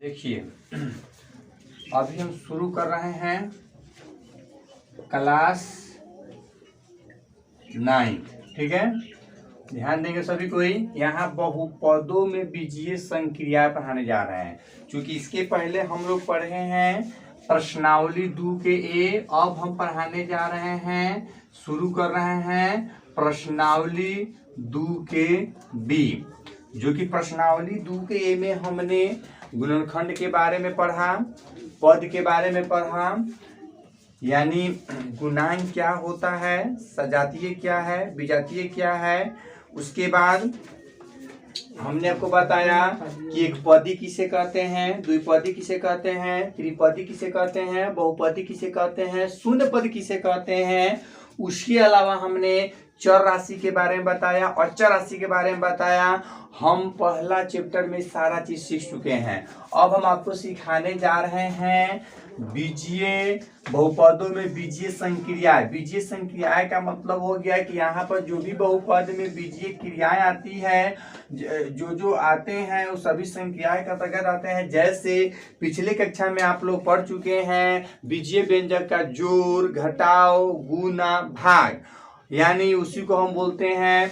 देखिए, अभी हम शुरू कर रहे हैं क्लास 9। ठीक है, ध्यान देंगे सभी कोई। यहाँ बहुपदों में बीजीय संक्रिया पढ़ाने जा रहे हैं। क्योंकि इसके पहले हम लोग पढ़े हैं प्रश्नावली 2 के ए, अब हम पढ़ाने जा रहे हैं, शुरू कर रहे हैं प्रश्नावली 2 के बी। जो कि प्रश्नावली 2 के ए में हमने गुणनखंड के बारे में पढ़ा, पद के बारे में पढ़ा, यानी गुणांक क्या होता है, सजातीय क्या है, विजातीय क्या है। उसके बाद हमने आपको बताया कि एक पदी किसे कहते हैं, द्विपदी किसे कहते हैं, त्रिपदी किसे कहते हैं, बहुपदी किसे कहते हैं, शून्य पद किसे कहते हैं। उसके अलावा हमने चर राशि के बारे में बताया, अचर राशि के बारे में बताया। हम पहला चैप्टर में सारा चीज सीख चुके हैं। अब हम आपको सिखाने जा रहे हैं बीजीय बहुपदों में बीजीय संक्रियाएं। बीजीय संक्रियाएं का मतलब हो गया कि यहाँ पर जो भी बहुपद में बीजीय क्रियाएं आती है, जो आते हैं वो सभी संक्रियाएं का अंतर्गत आते हैं। जैसे पिछले कक्षा में आप लोग पढ़ चुके हैं बीजीय व्यंजक का जोड़, घटाव, गुना, भाग, यानी उसी को हम बोलते हैं।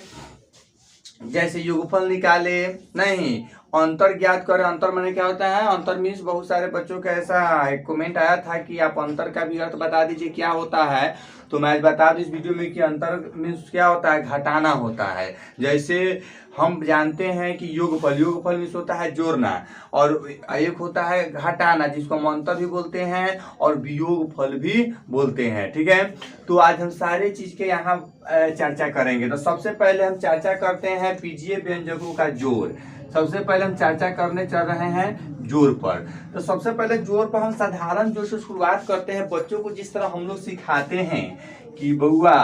जैसे योगफल निकाले, नहीं अंतर ज्ञात करें। अंतर माने क्या होता है, अंतर मीन्स बहुत सारे बच्चों का ऐसा एक कमेंट आया था कि आप अंतर का भी अर्थ बता दीजिए क्या होता है। तो मैं बता दूं इस वीडियो में कि अंतर मीन्स क्या होता है, घटाना होता है। जैसे हम जानते हैं कि योगफल मीन्स होता है जोड़ना, और एक होता है घटाना जिसको हम अंतर भी बोलते हैं और वियोगफल भी बोलते हैं। ठीक है, तो आज हम सारे चीज के यहाँ चर्चा करेंगे। तो सबसे पहले हम चर्चा करते हैं बीजीय व्यंजकों का जोड़। सबसे पहले हम चर्चा करने चल रहे हैं जोड़ पर। तो सबसे पहले जोड़ पर हम साधारण जोड़ से शुरुआत करते हैं। बच्चों को जिस तरह हम लोग सिखाते हैं कि बउआ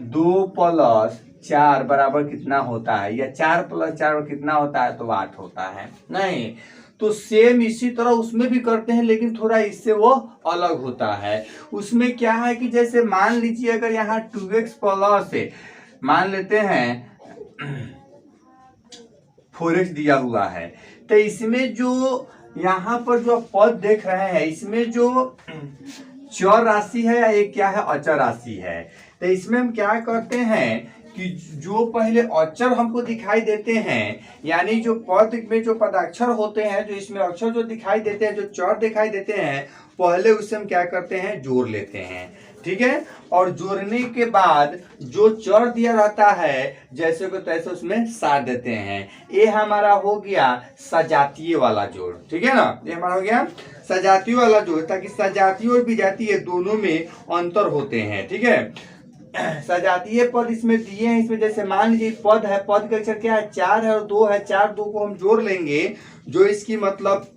2 + 4 बराबर कितना होता है, या 4 + 4 कितना होता है, तो 8 होता है। नहीं तो सेम इसी तरह उसमें भी करते हैं, लेकिन थोड़ा इससे वो अलग होता है। उसमें क्या है कि जैसे मान लीजिए अगर यहाँ 2x प्लस है, मान लेते हैं 4x दिया हुआ है, तो इसमें जो यहाँ पर जो पद देख रहे हैं, इसमें जो चर राशि है या एक क्या है, अचर राशि है। तो इसमें हम क्या करते हैं कि जो पहले अक्षर हमको दिखाई देते हैं, यानी जो पद में जो पदाक्षर होते हैं, जो इसमें अक्षर जो दिखाई देते हैं, जो चर दिखाई देते हैं, पहले उससे हम क्या करते हैं, जोड़ लेते हैं। ठीक है, और जोड़ने के बाद जो चर दिया रहता है जैसे को तैसे उसमें सार देते हैं। ये हमारा हो गया सजातीय वाला जोड़। ठीक है ना, ये हमारा हो गया सजातीय वाला जोड़, ताकि सजातीय और विजातीय दोनों में अंतर होते हैं। ठीक है, सजातीय पद इसमें दिए हैं। इसमें जैसे मान लीजिए पद है, पद का अक्षर क्या है, 4 है और 2 है। 4 2 को हम जोड़ लेंगे, जो इसकी मतलब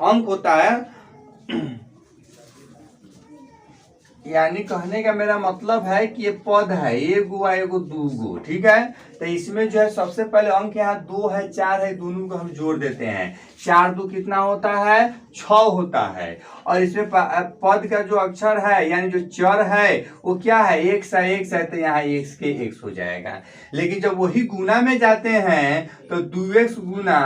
अंक होता है। यानी कहने का मेरा मतलब है कि ये पद है, एगो एगो दूगो। ठीक है, तो इसमें जो है सबसे पहले अंक यहाँ 2 है, 4 है, दोनों को हम जोड़ देते हैं। 4 2 कितना होता है, 6 होता है। और इसमें पद का जो अक्षर है यानी जो चर है वो क्या है, x है, तो यहाँ x के x हो जाएगा। लेकिन जब वही गुना में जाते हैं तो 2x गुना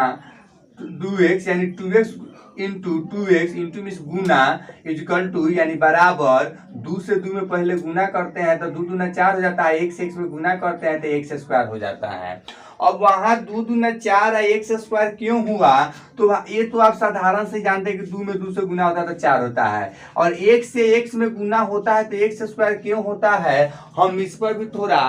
2x यानी 2x into 2x into means गुना इक्वल टू यानी बराबर 2 से 2 में पहले गुना करते हैं तो 2 दूना 4 हो जाता है, 1 से 1 में गुना करते हैं तो x² हो जाता है। अब वहां 2 दूना 4 है, x² क्यों हुआ, तो ये तो आप साधारण से जानते हैं कि 2 में 2 से गुना होता है तो 4 होता है, और 1 से x में गुना होता है तो x² क्यों होता है। हम इस पर भी थोड़ा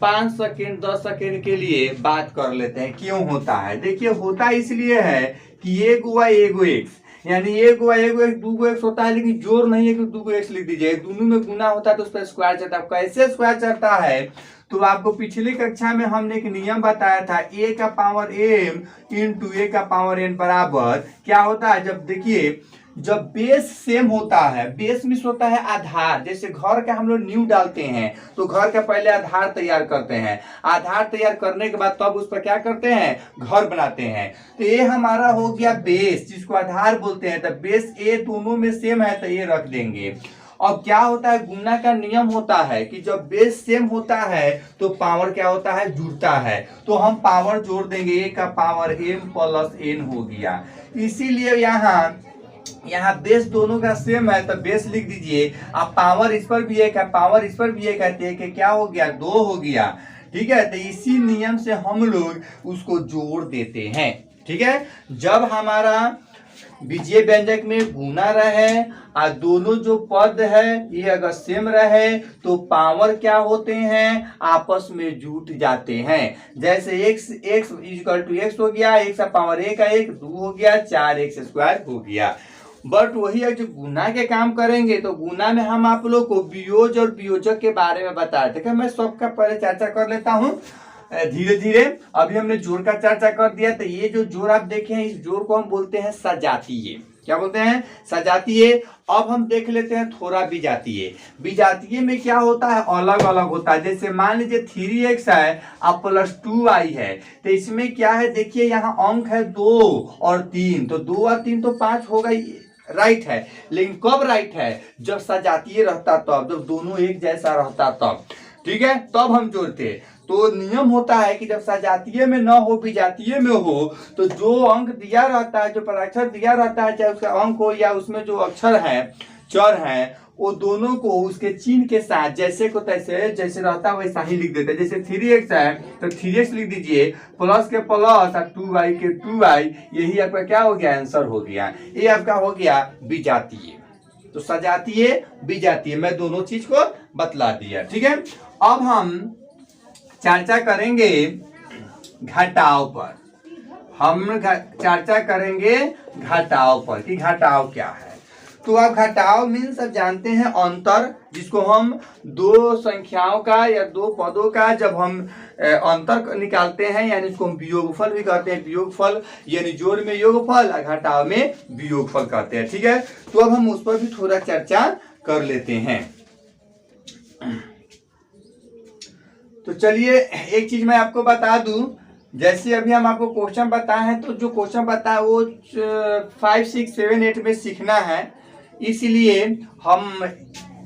5 सेकेंड 10 सेकेंड के लिए बात कर लेते हैं क्यों होता है। देखिए, होता इसलिए है कि एगो x, यानी एगो x 2 x होता है, लेकिन जोड़ नहीं है कि 2 x लिख दीजिए। दोनों में गुना होता है तो उस पर स्क्वायर चढ़ता है। कैसे स्क्वायर चढ़ता है, तो आपको पिछली कक्षा में हमने एक नियम बताया था, a का पावर m इंटू a का पावर n बराबर क्या होता है। जब देखिए, जब बेस सेम होता है, बेस मीन्स होता है आधार। जैसे घर का हम लोग नींव डालते हैं तो घर का पहले आधार तैयार करते हैं, आधार तैयार करने के बाद तब उस पर क्या करते हैं, घर बनाते हैं। तो ये हमारा हो गया बेस, जिसको आधार बोलते हैं। तो बेस ए दोनों में सेम है तो ये रख देंगे। अब क्या होता है, गुणा का नियम होता है कि जब बेस सेम होता है तो पावर क्या होता है, जुड़ता है। तो हम पावर जोड़ देंगे, a का पावर m प्लस n हो गया। इसीलिए यहाँ बेस दोनों का सेम है तो बेस लिख दीजिए। अब पावर इस पर भी एक है, पावर इस पर भी एक है, तो क्या हो गया, 2 हो गया। ठीक है, तो इसी नियम से हम लोग उसको जोड़ देते हैं। ठीक है, जब हमारा बीजीय व्यंजक में गुना रहे और दोनों जो पद है ये अगर सेम रहे तो पावर क्या होते हैं, आपस में जुट जाते हैं। जैसे x इक्वल टू x हो गया, x का पावर 1 का 1 2 हो गया, 4x² हो गया। बट वही है जो गुना के काम करेंगे तो गुना में हम आप लोग को वियोज और वियोजक के बारे में बताए थे। मैं सबका पहले चर्चा कर लेता हूँ धीरे धीरे। अभी हमने जोड़ का चर्चा कर दिया, तो ये जो जोड़ आप देखे हैं इस जोड़ को हम बोलते हैं सजातीय। क्या बोलते हैं, सजातीय। अब हम देख लेते हैं थोड़ा विजातीय। विजातीय में क्या होता है, अलग अलग होता है। जैसे मान लीजिए 3x है अब प्लस 2y है, तो इसमें क्या है देखिए, यहाँ अंक है 2 और 3, तो 2 और 3 तो 5 होगा, राइट है। लेकिन कब राइट है, जब सजातीय रहता तब, जब दोनों एक जैसा रहता तब। ठीक है, तब हम जोड़ते। तो नियम होता है कि जब सजातीय में न हो विजातीय में हो, तो जो अंक दिया रहता है, जो पराक्षर दिया रहता है, चाहे उसका अंक हो या उसमें जो अक्षर है, चर है, वो दोनों को उसके चिन्ह के साथ जैसे को तैसे, जैसे रहता है वैसा ही लिख देते हैं। जैसे 3x है तो 3x लिख दीजिए, प्लस के प्लस और 2y के 2y, यही आपका क्या हो गया, आंसर हो गया। ये आपका हो गया विजातीय। तो सजातीय विजातीय मैं दोनों चीज को बतला दिया। ठीक है, अब हम चर्चा करेंगे घटाव पर। हम चर्चा करेंगे घटाव पर कि घटाव क्या है। तो आप घटाव मीन्स सब जानते हैं अंतर, जिसको हम दो संख्याओं का या दो पदों का जब हम अंतर निकालते हैं, यानी इसको हम वियोगफल भी कहते हैं। वियोगफल यानी जोड़ में योगफल, घटाव में वियोगफल कहते हैं। ठीक है, तो अब हम उस पर भी थोड़ा चर्चा कर लेते हैं। तो चलिए एक चीज मैं आपको बता दूं, जैसे अभी हम आपको क्वेश्चन बताए हैं, तो जो क्वेश्चन बताए वो 5, 6, 7, 8 में सीखना है। इसलिए हम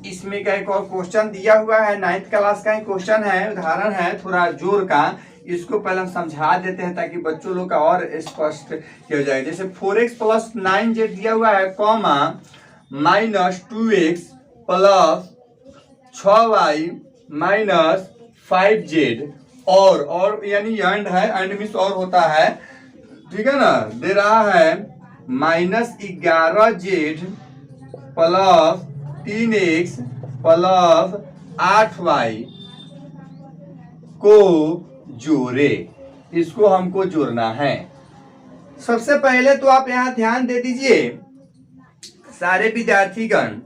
इसमें का एक और क्वेश्चन दिया हुआ है, 9th क्लास का ही क्वेश्चन है, उदाहरण है थोड़ा जोर का। इसको पहले हम समझा देते हैं ताकि बच्चों लोग का और स्पष्ट हो जाए। जैसे 4x प्लस 9z दिया हुआ है, comma minus 2x plus 6y minus 5z, और यानी एंड है, एंड मीन्स और होता है। ठीक है ना, दे रहा है minus 11z plus 3x plus 8y को जोड़े। इसको हमको जोड़ना है। सबसे पहले तो आप यहां ध्यान दे दीजिए सारे विद्यार्थीगण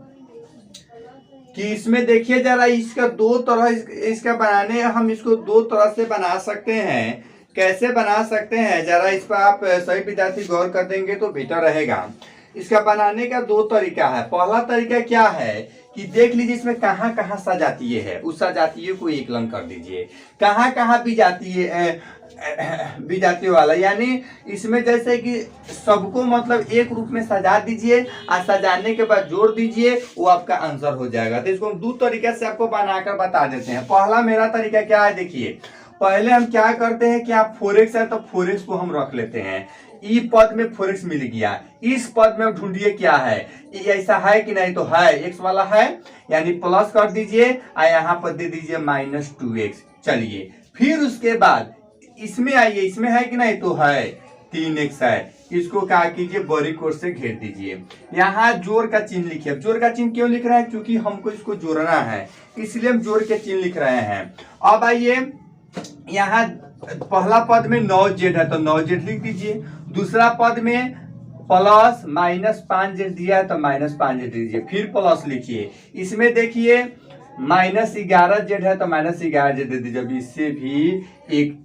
कि इसमें देखिए जरा, इसका दो तरह इसका बनाने, हम इसको दो तरह से बना सकते हैं। कैसे बना सकते हैं, जरा इस पर आप सभी विद्यार्थी गौर कर देंगे तो बेटर रहेगा। इसका बनाने का दो तरीका है। पहला तरीका क्या है कि देख लीजिए इसमें कहाँ कहाँ सजातीय है, उस सजातीय को एक लंग कर दीजिए। कहाँ कहाँ विजातीय वाला, यानी इसमें जैसे कि सबको मतलब एक रूप में सजा दीजिए और सजाने के बाद जोड़ दीजिए, वो आपका आंसर हो जाएगा। तो इसको हम दो तरीके से आपको बनाकर बता देते हैं। पहला मेरा तरीका क्या है, देखिए पहले हम क्या करते हैं कि आप 4x है तो 4x को हम रख लेते हैं। ई पद में 4x मिल गया, इस पद में ढूंढिए क्या है, ऐसा है कि नहीं, तो है, x वाला है, यानी प्लस कर दीजिए और यहाँ पर दे दीजिए माइनस 2x। चलिए फिर उसके बाद इसमें आइए, इसमें है कि नहीं, तो है, 3x है। इसको क्या कीजिए, बड़ी कोट से घेर दीजिए। यहाँ जोड़ का चिन्ह लिखिए। जोड़ का चिन्ह क्यों लिख रहे हैं, क्योंकि हमको इसको जोड़ना है, इसलिए हम जोड़ के चिन्ह लिख रहे हैं। अब आइए, यहाँ पहला पद में 9z है तो 9z लिख दीजिए। दूसरा पद में प्लस माइनस 5z दिया है तो माइनस 5z दीजिए, फिर प्लस लिखिए। इसमें देखिए माइनस 11z है तो माइनस 11z दे दीजिए। अब इससे भी एक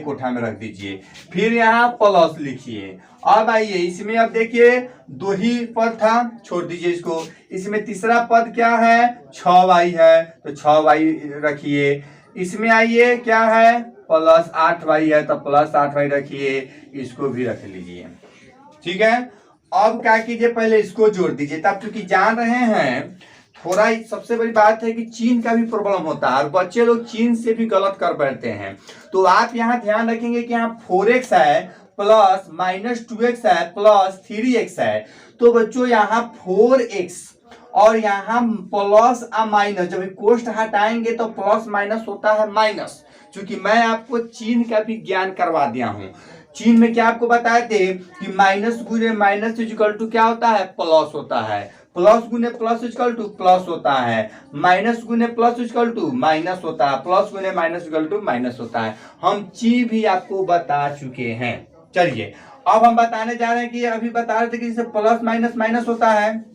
कोठा में रख दीजिए, फिर यहाँ प्लस लिखिए। अब आइए इसमें, अब देखिए दो ही पद था, छोड़ दीजिए इसको। इसमें तीसरा पद क्या है, 6y है तो 6y रखिए। इसमें आइए क्या है, प्लस 8y है तो प्लस 8y रखिए, इसको भी रख लीजिए। ठीक है, अब क्या कीजिए, पहले इसको जोड़ दीजिए। तब क्योंकि जान रहे हैं थोड़ा ही, सबसे बड़ी बात है कि चिन्ह का भी प्रॉब्लम होता है और बच्चे लोग चिन्ह से भी गलत कर बैठते हैं। तो आप यहाँ ध्यान रखेंगे कि यहाँ 4x है प्लस माइनस 2x है प्लस 3x है। तो बच्चों यहाँ 4x और यहाँ प्लस और माइनस, जब कोष्ठ हटाएंगे तो प्लस माइनस होता है माइनस। क्योंकि मैं आपको चिन्ह का भी ज्ञान करवा दिया हूँ। चिन्ह में क्या आपको बताए थे कि माइनस गुने माइनस इक्वल टू क्या होता है, प्लस होता है। प्लस गुने प्लस इक्वल टू प्लस होता है। माइनस गुने प्लस इक्वल टू माइनस होता है। प्लस गुने माइनस इक्वल टू माइनस होता है। हम चिन्ह भी आपको बता चुके हैं। चलिए अब हम बताने जा रहे हैं कि अभी बता रहे थे कि जैसे प्लस माइनस माइनस होता है,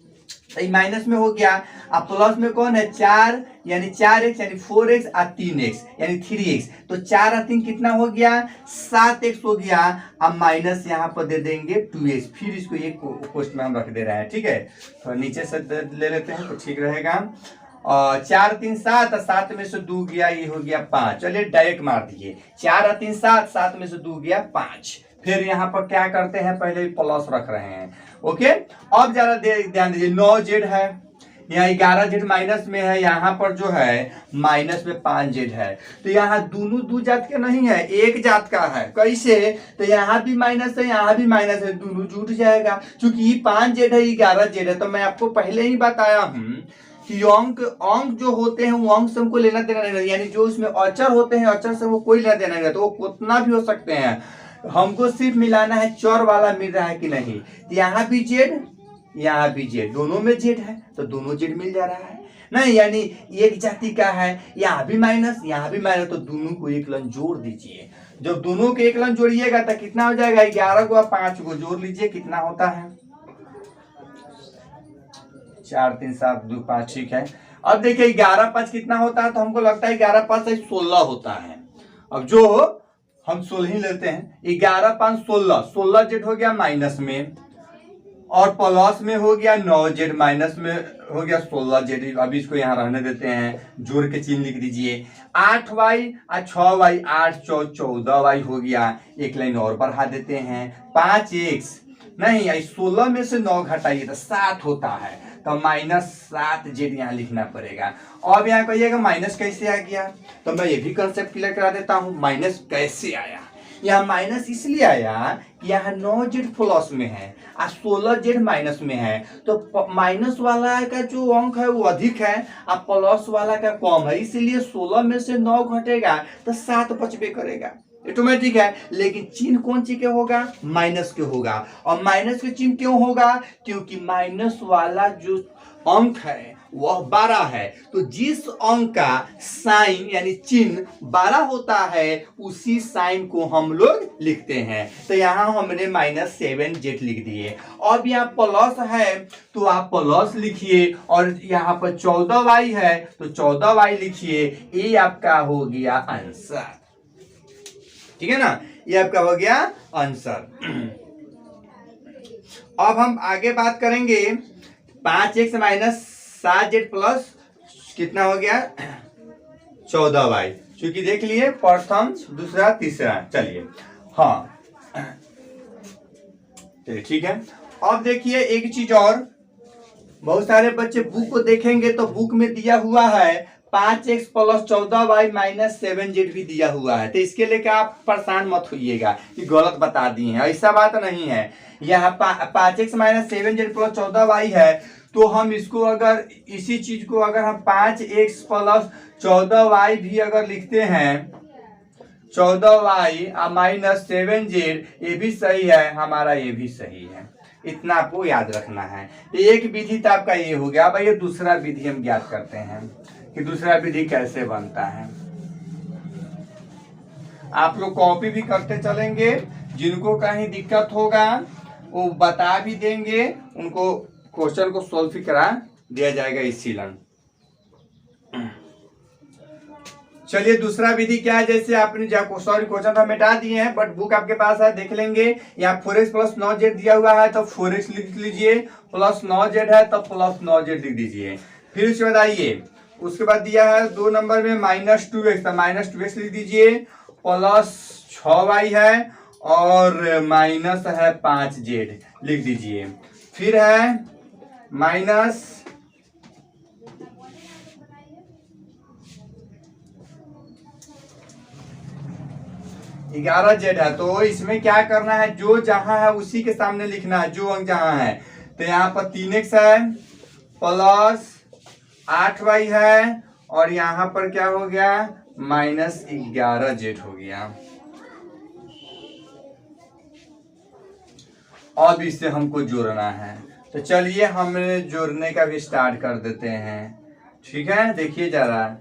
माइनस में हो गया। अब प्लस में कौन है, 4 यानी 4x यानी 4x और 3x यानी 3x। तो 4 और 3 कितना हो गया, 7x हो गया। अब माइनस यहाँ पर दे देंगे 2x, फिर इसको एक पोस्ट में हम रख दे रहे हैं। ठीक है, तो नीचे से ले लेते हैं तो ठीक रहेगा। और 4 3 7 और 7 में से 2 गया, ये हो गया 5। चलिए डायरेक्ट मार दीजिए, 4 और 3 7, 7 में से 2 गया 5। फिर यहाँ पर क्या करते हैं, पहले प्लस रख रहे हैं। ओके, अब जरा ध्यान दीजिए, 9z है, यहाँ 11z माइनस में है, यहाँ पर जो है माइनस में 5z है। तो यहाँ दोनों दो जात के नहीं है, एक जात का है। कैसे, तो यहाँ भी माइनस है यहाँ भी माइनस है, दोनों जुट जाएगा। क्योंकि 5z है 11z है। तो मैं आपको पहले ही बताया हूँ कि अंक जो होते हैं वो अंक से हमको लेना देना नहीं, यानी जो उसमें अचर होते हैं अचर से वो कोई लेना देना नहीं। तो वो कितना भी हो सकते हैं, हमको सिर्फ मिलाना है चर वाला मिल रहा है कि नहीं। यहाँ भी जेड यहाँ भी जेड, दोनों में जेड है तो दोनों जेड मिल जा रहा है नहीं, यानी एक जाति का है। यहाँ भी माइनस यहाँ भी माइनस, तो दोनों को एक लन जोड़ दीजिए। जब दोनों को एक लन जोड़िएगा तो कितना हो जाएगा, 11 को 5 को जोड़ लीजिए, कितना होता है 4 3 7 2 5। ठीक है, अब देखिए 11 5 कितना होता है, तो हमको लगता है 11 5 16 होता है। अब जो हम 16 ही लेते हैं, 11 5 16, 16 जेड हो गया माइनस में और प्लस में हो गया 9 जेड, माइनस में हो गया 16 जेड। अभी इसको यहाँ रहने देते हैं, जोड़ के चिन्ह लिख दीजिए। 8y और 6y, 8 14y हो गया। एक लाइन और बढ़ा देते हैं, 5x नहीं, 16 में से 9 घटाइए तो 7 होता है, तो -7 जेड यहाँ लिखना पड़ेगा। अब यहाँ कहिएगा माइनस कैसे आ गया, तो मैं ये भी कंसेप्ट क्लियर करा देता हूँ। माइनस कैसे आया, यहाँ माइनस इसलिए आया कि यहाँ 9 जेड प्लस में है और 16 जेड माइनस में है। तो माइनस वाला का जो अंक है वो अधिक है और प्लस वाला का कम है, इसलिए 16 में से 9 घटेगा तो 7 बचबे करेगा, ऑटोमेटिक है। लेकिन चिन्ह कौन सी के होगा, माइनस के होगा। और माइनस के चिन्ह क्यों होगा, क्योंकि माइनस वाला जो अंक है वह 12 है। तो जिस अंक का साइन यानी चिन्ह 12 होता है उसी साइन को हम लोग लिखते हैं। तो यहाँ हमने -7 जेड लिख दिए। अब यहाँ प्लस है तो आप प्लस लिखिए, और यहाँ पर 14y है तो 14y लिखिए। ये आपका हो गया आंसर, ठीक है ना, ये आपका हो गया आंसर। अब हम आगे बात करेंगे, 5x माइनस 7z प्लस कितना हो गया 14y। क्योंकि देख लिए प्रथम दूसरा तीसरा। चलिए हाँ चलिए ठीक है। अब देखिए एक चीज और, बहुत सारे बच्चे बुक को देखेंगे तो बुक में दिया हुआ है 5x plus 14y minus 7z भी दिया हुआ है। तो इसके लेकर आप परेशान मत होइएगा कि गलत बता दिए हैं, ऐसा बात नहीं है। यहाँ 5x minus 7z plus 14y है, तो हम इसको अगर इसी चीज को अगर हम 5x प्लस 14y भी अगर लिखते हैं, 14y माइनस 7z, ये भी सही है हमारा, ये भी सही है। इतना आपको याद रखना है। एक विधि तो आपका ये हो गया। अब ये दूसरा विधि हम ज्ञात करते हैं कि दूसरा विधि कैसे बनता है। आप लोग कॉपी भी करते चलेंगे, जिनको कहीं दिक्कत होगा वो बता भी देंगे, उनको क्वेश्चन को सोल्व भी करा दिया जाएगा इसी लन। चलिए दूसरा विधि क्या है, जैसे आपने क्वेश्चन तो मिटा दिए हैं बट बुक आपके पास है, देख लेंगे। यहाँ 4x प्लस 9z दिया हुआ है तो 4x लिख लीजिए, प्लस 9z है तो प्लस 9z लिख दीजिए। फिर उसके बाद आइए, उसके बाद दिया है 2 नंबर में -2x तो -2x लिख दीजिए, प्लस 6y है और माइनस है 5z, लिख दीजिए। फिर है माइनस 11z है। तो इसमें क्या करना है, जो जहां है उसी के सामने लिखना है, जो अंक जहां है। तो यहाँ पर 3x है प्लस 8y है, और यहाँ पर क्या हो गया, माइनस 11z हो गया। अब इसे हमको जोड़ना है, तो चलिए हम जोड़ने का भी स्टार्ट कर देते हैं। ठीक है, देखिए जरा,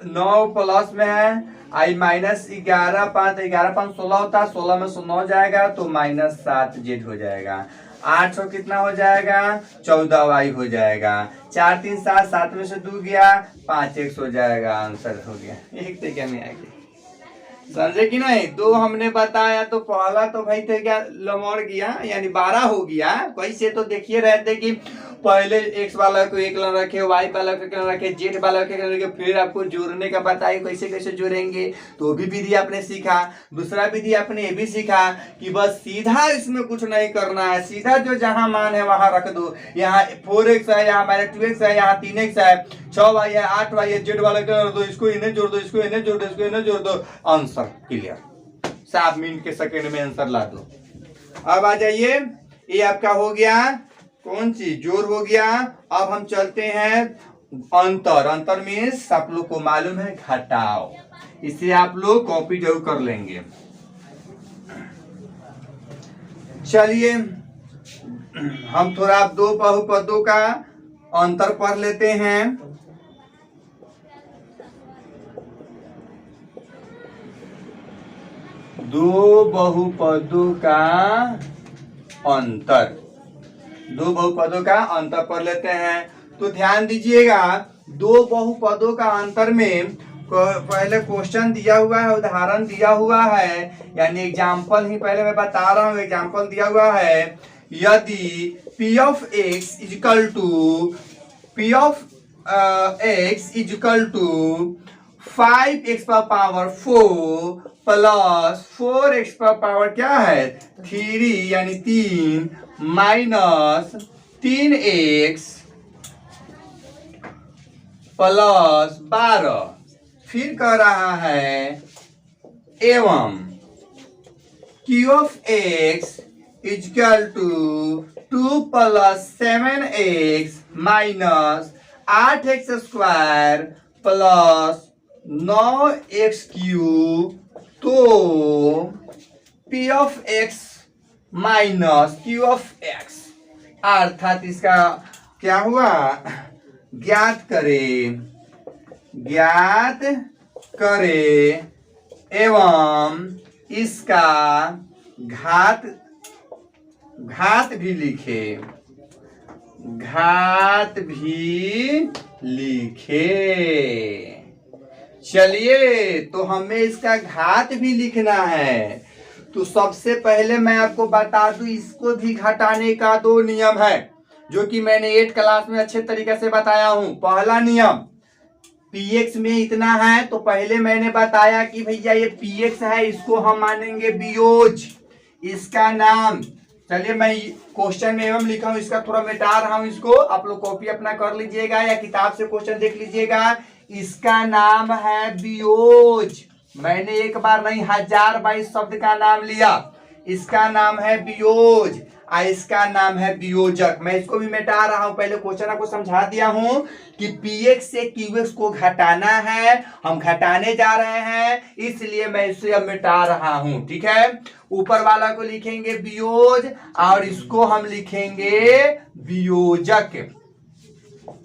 9 प्लस में है आई माइनस 11, 5 11 5 16 होता है, 16 में से 9 जाएगा तो माइनस 7z हो जाएगा। 800 कितना हो जाएगा, 14y हो जाएगा। 4 3 7, 7 में से 2 गया, 5x हो जाएगा। आंसर हो गया। एक तरीके में आएगी, समझे कि नहीं। 2 हमने बताया तो पहला तो भाई थे क्या लमोड़ गया, यानी 12 हो गया। कैसे, तो देखिए रहते कि पहले x वाला को एक लन रखे, y वाला को एक लन रखे, z वाला को एक लन रखे, फिर आपको जोड़ने का बताइए कैसे कैसे जोड़ेंगे। तो भी विधि आपने सीखा। दूसरा विधि आपने ये भी सीखा कि बस सीधा इसमें कुछ नहीं करना है, सीधा जो जहां मान है वहां रख दो। यहाँ 4x है, यहाँ माइनस 2x है, यहाँ 3x है, 6y है, 8y है, z वाला कर दो, इसको इन्हें जोड़ दो, इसको इन्हें जोड़ दो, इसको इन्हें जोड़ दो। आंसर क्लियर, 7 मिनट के सेकंड में आंसर ला दो। अब आ जाइए, ये आपका हो गया कौन सी, जोड़ हो गया। अब हम चलते हैं अंतर। अंतर मीन्स आप लोग को मालूम है घटाओ, इसे आप लोग कॉपी जरूर कर लेंगे। चलिए हम थोड़ा 2 बहुपदों का अंतर पढ़ लेते हैं। दो बहुपदों का अंतर, 2 बहुपदों का अंतर पढ़ लेते हैं। तो ध्यान दीजिएगा, 2 बहुपदों का अंतर में पहले क्वेश्चन दिया हुआ है, उदाहरण दिया हुआ है, यानी एग्जाम्पल ही पहले मैं बता रहा हूं। एग्जाम्पल दिया हुआ है, यदि p of x equal to 5x power 4 plus 4x power क्या है 3, यानी 3 माइनस 3x प्लस 12। फिर कह रहा है एवं q of x equal to 2 plus 7x minus 8x square plus 9x cube. तो p of x minus q of x, अर्थात इसका क्या हुआ, ज्ञात करे एवं इसका घात भी लिखे। चलिए, तो हमें इसका घात भी लिखना है। तो सबसे पहले मैं आपको बता दूं, इसको भी घटाने का 2 नियम है, जो कि मैंने 8 क्लास में अच्छे तरीके से बताया हूं। पहला नियम, px में इतना है, तो पहले मैंने बताया कि भैया ये px है, इसको हम मानेंगे वियोज। इसका नाम, चलिए मैं क्वेश्चन में एवं लिखा हूं, इसका थोड़ा मिटा रहा हूं, इसको आप लोग कॉपी अपना कर लीजिएगा या किताब से क्वेश्चन देख लीजिएगा। इसका नाम है वियोज। मैंने एक बार नहीं 1022 शब्द का नाम लिया। इसका नाम है वियोज, इसका नाम है वियोजक। मैं इसको भी मिटा रहा हूं, पहले क्वेश्चन आपको समझा दिया हूं कि px से qx को घटाना है, हम घटाने जा रहे हैं, इसलिए मैं इसे अब मिटा रहा हूं। ठीक है, ऊपर वाला को लिखेंगे वियोज और इसको हम लिखेंगे वियोजक।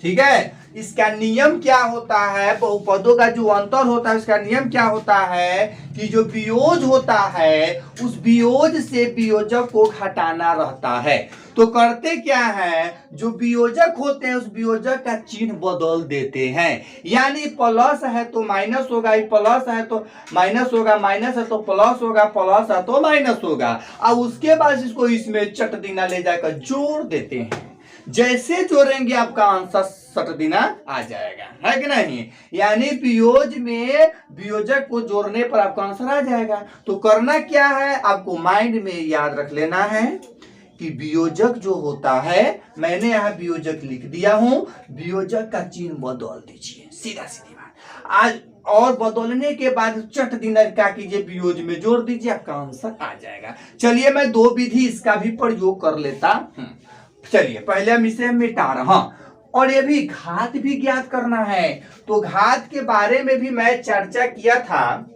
ठीक है, इसका नियम क्या होता है, बहुपदों का जो अंतर होता है उसका नियम क्या होता है कि जो वियोज होता है उस वियोज से वियोजक को घटाना रहता है। तो करते क्या है, जो वियोजक होते हैं उस वियोजक का चिन्ह बदल देते हैं। यानी प्लस है तो माइनस होगा, प्लस है तो माइनस होगा, माइनस है तो प्लस होगा, प्लस है तो माइनस होगा। अब उसके बाद इसको इसमें चट देना ले जाकर जोड़ देते हैं। जैसे जोड़ेंगे आपका आंसर सट देना आ जाएगा, है कि नहीं। यानी वियोज में वियोजक को जोड़ने पर आपका आंसर आ जाएगा। तो करना क्या है, आपको माइंड में याद रख लेना है कि वियोजक जो होता है, मैंने यहाँ वियोजक लिख दिया हूं, वियोजक का चिन्ह बदल दीजिए, सीधा सीधी बात। आज और बदलने के बाद चट दिन क्या कीजिए, वियोज में जोड़ दीजिए, आपका आंसर आ जाएगा। चलिए मैं दो विधि इसका भी प्रयोग कर लेता हूं। चलिए पहले हम इसे मिटा रहे हैं, और ये भी घात भी ज्ञात करना है। तो घात के बारे में भी मैं चर्चा किया था,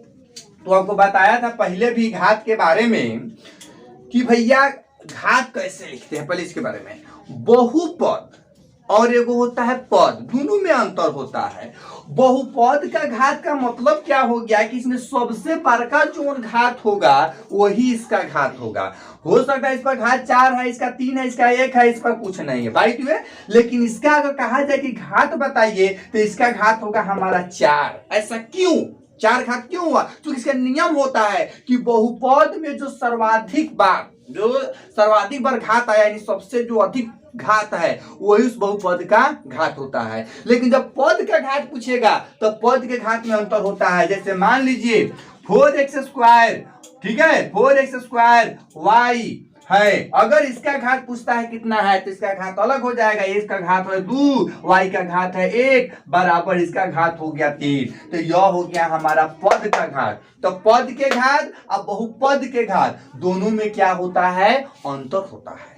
तो आपको बताया था पहले भी घात के बारे में कि भैया घात कैसे लिखते हैं। पहले इसके बारे में, बहुपद और एगो होता है पद, दोनों में अंतर होता है। बहुपद का घात का मतलब क्या हो गया कि इसमें सबसे बड़का जो घात होगा वही इसका घात होगा। हो सकता है इस पर घात 4 है, इसका 3 है, इसका 1 है, इस पर कुछ नहीं है भाई, लेकिन इसका अगर कहा जाए कि घात बताइए तो इसका घात होगा हमारा 4। ऐसा क्यों, 4 घात क्यों हुआ? तो इसका नियम होता है कि बहुपद में जो सर्वाधिक बार घात आया, यानी सबसे जो अधिक घात है वही उस बहुपद का घात होता है। लेकिन जब पद का घात पूछेगा तो पद के घात में अंतर होता है। जैसे मान लीजिए 4x², ठीक है, 4x² y है, अगर इसका घात पूछता है कितना है तो इसका घात अलग हो जाएगा। इसका घात है 2, y का घात है 1, बराबर इसका घात हो गया 3। तो यह हो गया हमारा पद का घात। तो पद के घात और बहुपद के घात दोनों में क्या होता है, अंतर होता है।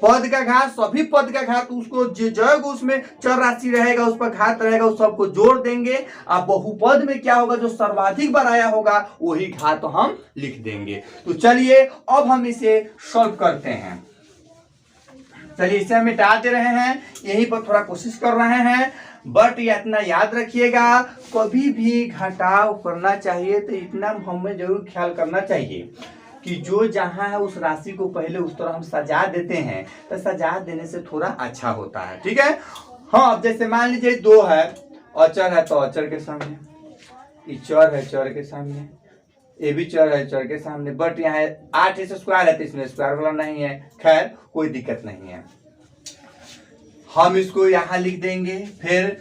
पद का घात, सभी पद का घात, उसको जो उसमें चर राशि रहेगा उस पर घात रहेगा, उस सबको जोड़ देंगे। अब बहुपद में क्या होगा, जो सर्वाधिक बार आया होगा वही घात तो हम लिख देंगे। तो चलिए अब हम इसे सॉल्व करते हैं। चलिए इसे हम मिटाते रहे हैं, यहीं पर थोड़ा कोशिश कर रहे हैं। बट इतना याद रखिएगा, कभी भी घटाव करना चाहिए तो इतना हमें जरूर ख्याल करना चाहिए कि जो जहां है उस राशि को पहले उस तरह हम सजा देते हैं, तो सजा देने से थोड़ा अच्छा होता है, ठीक है। हाँ, अब जैसे मान लीजिए 2 है, अचर है तो अचर के सामने, ये चर है चर के सामने, ये भी चर है चर के सामने। बट यहाँ 8x² है तो इसमें स्क्वायर वाला नहीं है, खैर कोई दिक्कत नहीं है। हम इसको यहाँ लिख देंगे, फिर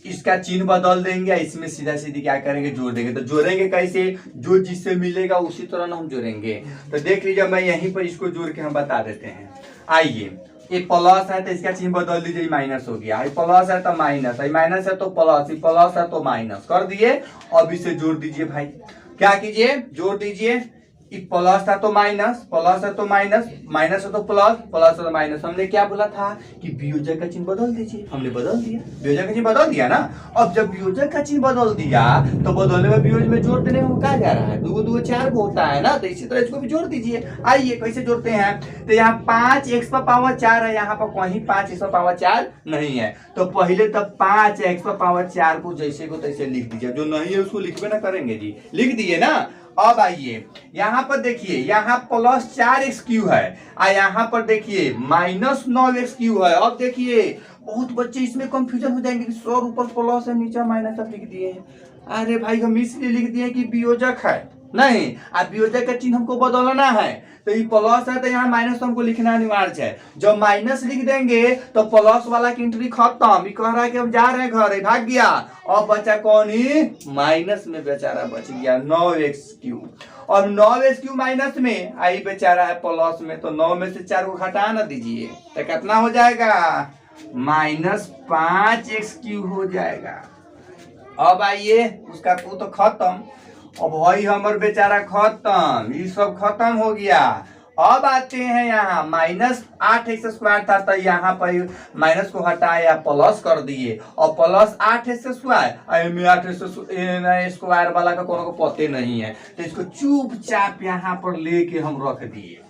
इसका चिन्ह बदल देंगे, इसमें सीधा सीधी क्या करेंगे, जोड़ देंगे। तो जोड़ेंगे कैसे, जो जिससे मिलेगा उसी तरह ना हम जोड़ेंगे। तो देख लीजिए, मैं यहीं पर इसको जोड़ के हम बता देते हैं। आइए, ये प्लस है तो इसका चिन्ह बदल दीजिए, माइनस हो गया। प्लस है तो माइनस, माइनस है तो प्लस, प्लस है तो माइनस कर दिए। अब इसे जोड़ दीजिए भाई, क्या कीजिए, जोड़ दीजिए। प्लस था तो माइनस, प्लस है तो माइनस, माइनस है तो प्लस, प्लस है तो माइनस। हमने क्या बोला था कि वियोजक का चिन्ह बदल दीजिए, हमने बदल दिया, वियोजक का चिन्ह बदल दिया ना। अब जब वियोजक का चिन्ह बदल दिया तो बदलने में वियोज में जोड़ देने में कहा जा रहा है, 2 2 4 को होता है ना, तो इसी तरह इसको भी जोड़ दीजिए। आइए कैसे जोड़ते हैं, तो यहाँ 5x⁴ है, यहाँ पर कहीं 5x⁴ नहीं है, तो पहले तब 5x⁴ को जैसे को तैसे लिख दीजिए, जो नहीं है उसको लिखबे ना करेंगे जी, लिख दिए ना। अब आइए यहाँ पर देखिए, यहाँ +4x³ है, यहाँ पर देखिए -9x³ है। अब देखिए बहुत बच्चे इसमें कंफ्यूजन हो जाएंगे कि सर ऊपर प्लस है नीचे माइनस है लिख दिए हैं। अरे भाई हम इसलिए लिख दिए कि वियोजक है, नहीं, अब वियोजक का चिन्ह हमको बदलना है, तो ये प्लस है तो यहाँ माइनस तो हमको लिखना अनिवार्य है। जब माइनस लिख देंगे तो प्लस वाला की एंट्री खत्म, ये कह रहा है कि हम जा रहे हैं घर, भाग गया। अब बचा कौन ही, माइनस में बेचारा बच गया 9x³। और 9x³ माइनस में, आई बेचारा है प्लस में, तो 9 में से 4 को घटा ना दीजिए तो कितना हो जाएगा, -5x³ हो जाएगा। अब आइए उसका तो खत्म, अब भाई हमर बेचारा खत्म, ये सब खत्म हो गया। अब आते हैं यहाँ -8x² था, तो यहाँ पर माइनस को हटाया प्लस कर दिए, और प्लस 8x², 8x² वाला का कोनो को पते नहीं है, तो इसको चुपचाप यहाँ पर लेके हम रख दिए,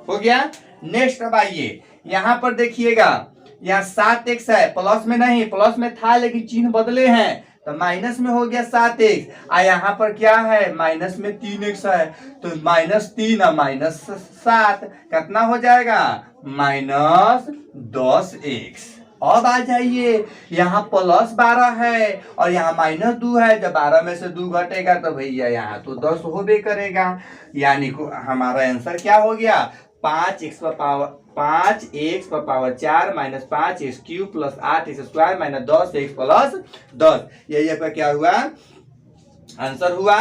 हो गया। नेक्स्ट अब आइए यहाँ पर देखिएगा, यहाँ 7x है, प्लस में नहीं, प्लस में था लेकिन चिन्ह बदले हैं, तो माइनस में हो गया 7x। यहाँ पर क्या है, माइनस में 3x है, तो -3 और -7 कितना हो जाएगा, -10x। अब आ जाइए, यहाँ +12 है और यहाँ -2 है, जब 12 में से 2 घटेगा तो भैया यहाँ तो 10 होबे करेगा। यानी हमारा आंसर क्या हो गया, 5x⁴ minus 5x³ plus 8x² minus 10x plus 10। यही आपका क्या हुआ, आंसर हुआ।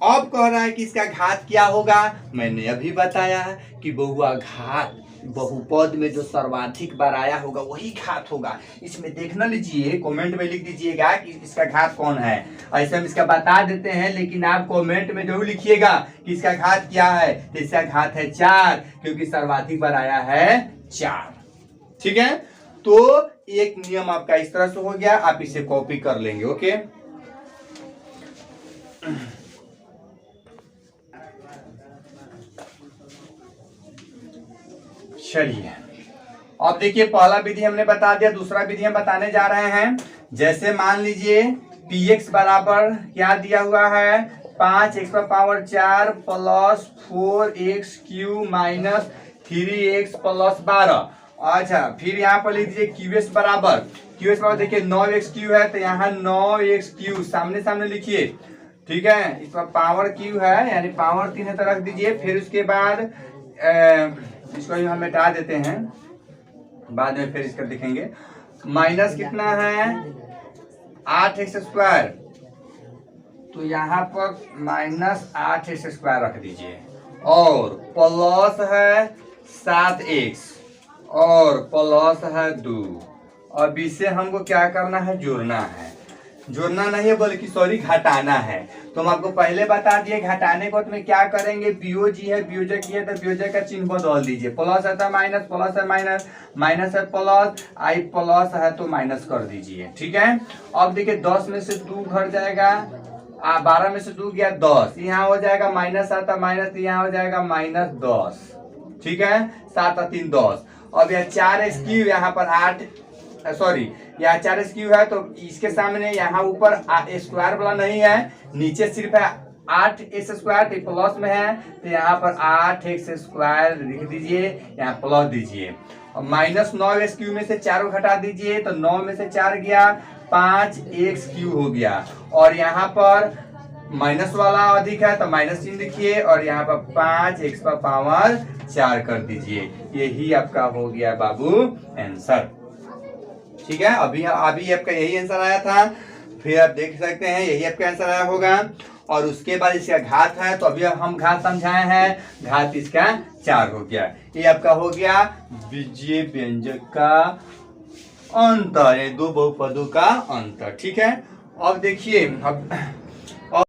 अब कह रहा है कि इसका घात क्या होगा। मैंने अभी बताया कि बहुआ घात बहुपद में जो सर्वाधिक बार आया होगा वही घात होगा। इसमें देखना लीजिए, कमेंट में लिख दीजिएगा कि इसका घात कौन है। ऐसे हम इसका बता देते हैं, लेकिन आप कमेंट में जरूर लिखिएगा कि इसका घात क्या है। तो इसका घात है 4, क्योंकि सर्वाधिक बार आया है 4। ठीक है, तो एक नियम आपका इस तरह से हो गया, आप इसे कॉपी कर लेंगे। ओके, चलिए अब देखिए, पहला विधि हमने बता दिया, दूसरा विधि हम बताने जा रहे हैं। जैसे मान लीजिए px बराबर क्या दिया हुआ है, 5x⁴ plus 4x³ minus 3x plus 12। अच्छा, फिर यहाँ पर लिख दीजिए qs बराबर देखिए 9x³ है, तो यहाँ 9x³ सामने सामने लिखिए। ठीक है, इस पर पावर क्यू है, यानी पावर 3 है तो रख दीजिए। फिर उसके बाद इसको हम मिटा देते हैं, बाद में फिर इसका देखेंगे। माइनस कितना है, 8x², तो यहाँ पर माइनस 8x² रख दीजिए। और प्लस है 7x और प्लस है 2। अब इसे हमको क्या करना है, जोड़ना है। जोड़ना नहीं है बल्कि सॉरी घटाना है। तो हम आपको पहले बता दिए घटाने को तुम्हें क्या करेंगे, वियोजी है वियोजक है तो वियोजक का चिन्ह बदल दीजिए। प्लस है तो माइनस, प्लस है माइनस, माइनस है प्लस, आई प्लस है तो माइनस कर दीजिए। ठीक है, अब देखिए 10 में से 2 घट जाएगा, 12 में से 2 गया 10, यहाँ हो जाएगा माइनस आता माइनस, यहाँ हो जाएगा माइनस 10। ठीक है, 7 और 3 10। अब यह 4x³ यहाँ पर 8 सॉरी यहाँ 4x³ है, तो इसके सामने यहाँ ऊपर स्क्वायर वाला नहीं है, नीचे सिर्फ है 8x² प्लस में है, तो यहाँ पर 8x² लिख दीजिए, यहाँ प्लस दीजिए। और माइनस 9x³ में से 4 घटा दीजिए, तो 9 में से 4 गया 5x³ हो गया। और यहाँ पर माइनस वाला अधिक है तो माइनस चिन्ह लिखिए, और यहाँ पर 5x⁴ कर दीजिए। यही आपका हो गया बाबू आंसर। ठीक है, अभी आपका यही आंसर आया था। फिर आप देख सकते हैं यही आपका आंसर आया होगा। और उसके बाद इसका घात है, तो अभी हम घात समझाए हैं, घात इसका 4 हो गया। ये आपका हो गया बीजीय व्यंजक का अंतर, ये दो बहुपदों का अंतर। ठीक है, अब देखिए, अब